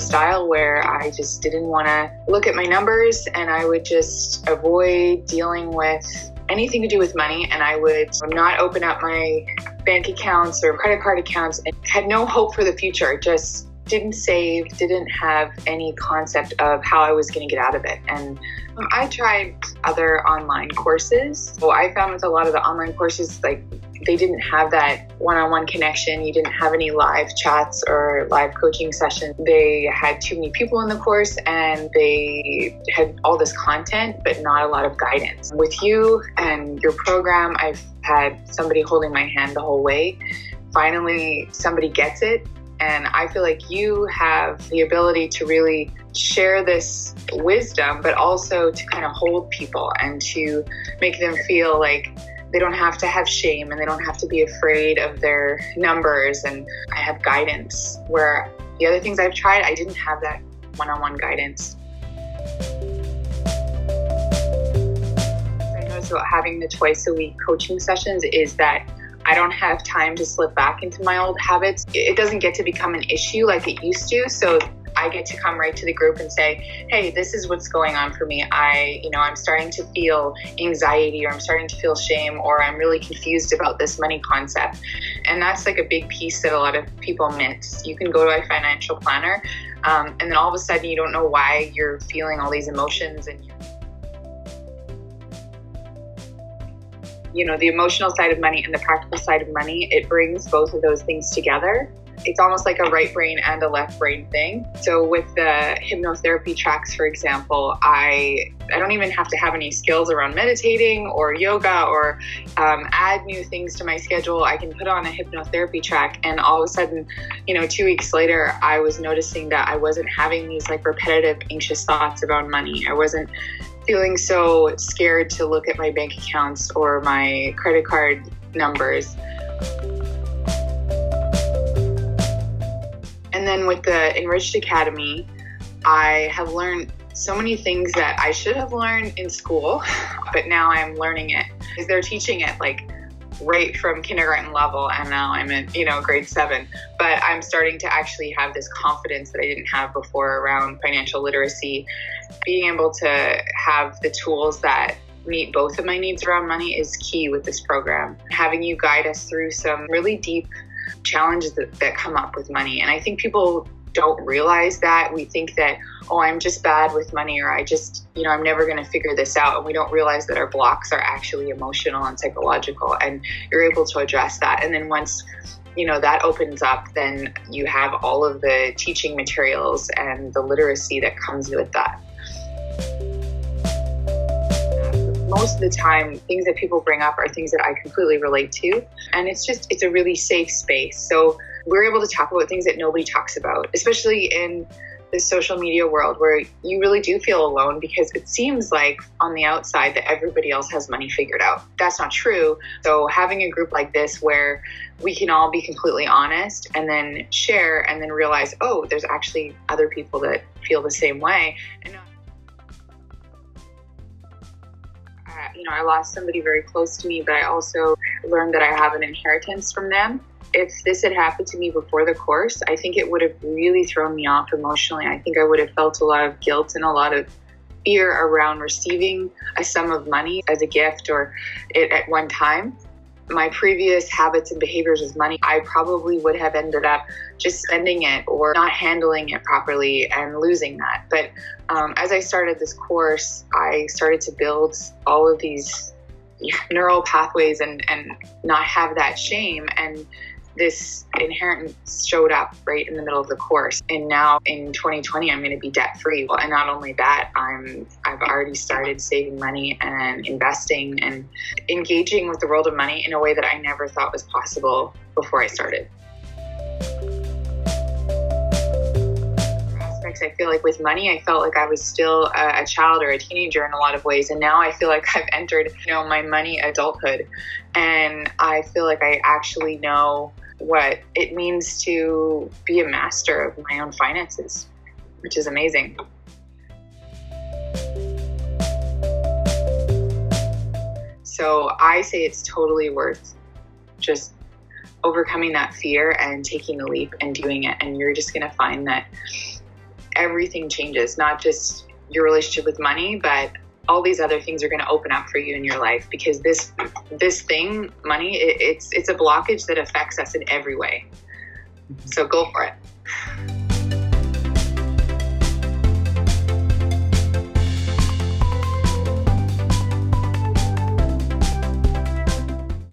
this style where I just didn't want to look at my numbers, and I would just avoid dealing with anything to do with money, and I would not open up my bank accounts or credit card accounts, and had no hope for the future. Just didn't save, didn't have any concept of how I was going to get out of it. And I tried other online courses. Well, I found with a lot of the online courses, like, they didn't have that one-on-one connection. You didn't have any live chats or live coaching sessions. They had too many people in the course, and they had all this content, but not a lot of guidance. With you and your program, I've had somebody holding my hand the whole way. Finally, somebody gets it. And I feel like you have the ability to really share this wisdom, but also to kind of hold people and to make them feel like they don't have to have shame and they don't have to be afraid of their numbers. And I have guidance, where the other things I've tried, I didn't have that one-on-one guidance. I noticed about having the twice a week coaching sessions is that I don't have time to slip back into my old habits. It doesn't get to become an issue like it used to. So I get to come right to the group and say, hey, this is what's going on for me. I'm starting to feel anxiety, or I'm starting to feel shame, or I'm really confused about this money concept. And that's like a big piece that a lot of people miss. You can go to a financial planner, and then all of a sudden you don't know why you're feeling all these emotions, and the emotional side of money and the practical side of money, it brings both of those things together. It's almost like a right brain and a left brain thing. So with the hypnotherapy tracks, for example, I don't even have to have any skills around meditating or yoga or add new things to my schedule. I can put on a hypnotherapy track, and all of a sudden, 2 weeks later, I was noticing that I wasn't having these like repetitive anxious thoughts about money. I wasn't feeling so scared to look at my bank accounts or my credit card numbers. And then with the Enriched Academy, I have learned so many things that I should have learned in school, but now I'm learning it. Because they're teaching it like right from kindergarten level, and now I'm in, grade 7. But I'm starting to actually have this confidence that I didn't have before around financial literacy. Being able to have the tools that meet both of my needs around money is key with this program. Having you guide us through some really deep challenges that come up with money. And I think people don't realize that. We think that, I'm just bad with money, or I'm never going to figure this out. And we don't realize that our blocks are actually emotional and psychological, and you're able to address that. And then once that opens up, then you have all of the teaching materials and the literacy that comes with that. Most of the time, things that people bring up are things that I completely relate to. And it's a really safe space. So we're able to talk about things that nobody talks about, especially in the social media world, where you really do feel alone, because it seems like on the outside that everybody else has money figured out. That's not true. So having a group like this where we can all be completely honest and then share, and then realize, there's actually other people that feel the same way. And I lost somebody very close to me, but I also learned that I have an inheritance from them. If this had happened to me before the course, I think it would have really thrown me off emotionally. I think I would have felt a lot of guilt and a lot of fear around receiving a sum of money as a gift or it at one time. My previous habits and behaviors with money, I probably would have ended up just spending it or not handling it properly and losing that. But as I started this course, I started to build all of these neural pathways and not have that shame. And this inheritance showed up right in the middle of the course. And now in 2020, I'm going to be debt free. Well, and not only that, I've already started saving money and investing and engaging with the world of money in a way that I never thought was possible before I started. Aspects, I feel like with money, I felt like I was still a child or a teenager in a lot of ways. And now I feel like I've entered, my money adulthood. And I feel like I actually know what it means to be a master of my own finances, which is amazing. So I say it's totally worth just overcoming that fear and taking the leap and doing it. And you're just going to find that everything changes, not just your relationship with money, but all these other things are going to open up for you in your life, because this thing, money, it's a blockage that affects us in every way. So go for it.